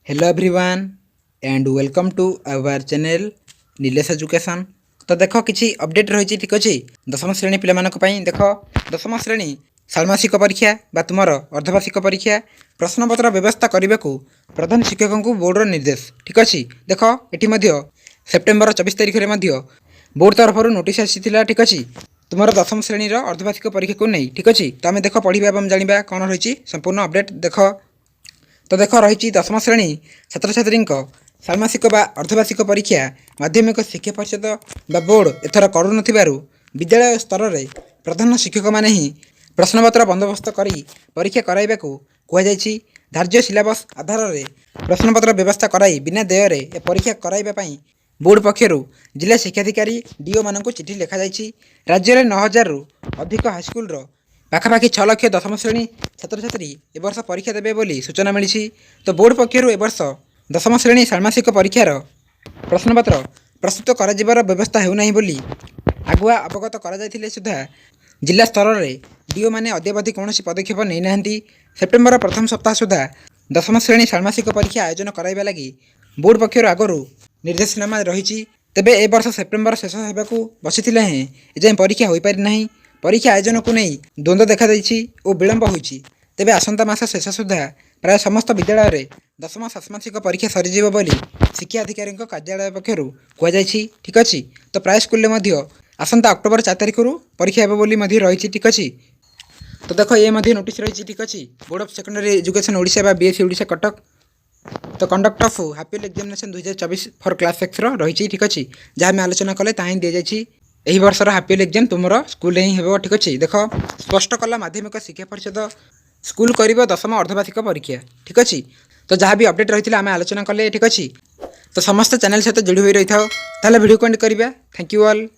Hello everyone and welcome to our channel Nilesh education. तो देख किसी अपडेट रही ठीक अच्छे दशम श्रेणी पे देख दशम श्रेणी षाण्मासिक परीक्षा बा तुम अर्धवार्षिक परीक्षा प्रश्नपत्र व्यवस्था करने को प्रधान शिक्षकों को बोर्डर निर्देश ठीक अच्छे। देख ये सेप्टेम्बर 24 तारिख में बोर्ड तरफ नोटिस आसी ठीक अच्छे तुम दशम श्रेणी अर्धवार्षिक परीक्षा को नहीं ठीक अच्छे। तो आम देख पढ़ा और जाना कौन रही संपूर्ण अपडेट देख। तो देख रही दशम श्रेणी छात्र छात्री षाण्मासिक बा अर्धवार्षिक परीक्षा माध्यमिक शिक्षा परिषद बा बोर्ड एथर करून विद्यालय स्तर में प्रधान शिक्षक मैंने ही प्रश्नपत्र बंदोबस्त कर परीक्षा कराइबा को कहुई। धार्य सिलेबस आधार में प्रश्नपत्र व्यवस्था कराई बिना देय ए परीक्षा कराइबा बोर्ड पक्षर जिला शिक्षाधिकारी डीओ मान चिठी लिखा जाइए। राज्य में 9000 रु अधिक हाईस्कल पाखापाखि 6 लाख दशम श्रेणी छात्र छात्री ए वर्ष परीक्षा देवे बोली सूचना मिली। तो बोर्ड पक्षर ए वर्ष दशम श्रेणी षाण्मासिक परीक्षार प्रश्नपत्र प्रस्तुत कर व्यवस्था होना बोली आगुआ अवगत कर सुधा जिला स्तर में डीओ मैंने अद्यावधि कौन पदक्षेप नहीं ना। सेप्टेम्बर प्रथम सप्ताह सुधा दशम श्रेणी षाण्मासिक परीक्षा आयोजन कराइबा लगी बोर्ड पक्षर आगु निर्देशनामा रही। तेबे ए वर्ष सेप्टेम्बर शेष होगा बसी एजाएं परीक्षा हो पारि ना। परीक्षा आयोजन को नहीं द्वंद्व देखा और विलंब होती। तेबे आसंता मास शेष सुधा प्राय समस्त विद्यालय में दशम षाण्मासिक परीक्षा सरीज बोली शिक्षा अधिकारी कार्यालय पक्षर कहुई ठीक अच्छे। तो प्राय स्कूल में आसंता अक्टोबर 4 तारिख परीक्षा हे बोली रही ठीक अच्छे। तो देख ये नोटिस रही ठीक अच्छे board of secondary education Odisha बा बीएससी ओडिशा कटक। तो conduct of half yearly examination 2024 for class 6 रही ठीक अच्छे जहाँ आम आलोचना कले ता ही दी जाइए। यही वर्षर हाफियल एग्जाम तुम स्कूल ही हो ठीक अच्छे। देख स्पष्ट कला माध्यमिक शिक्षा परिषद स्कूल कर दशम अर्धवार्षिक परीक्षा ठीक अच्छे। तो जहाँ भी अपडेट रही आम आलोचना कले ठीक अच्छे। तो समस्त चैनल सहित जोड़ी हुई रही था वीडियो को एंड करवा। Thank you all.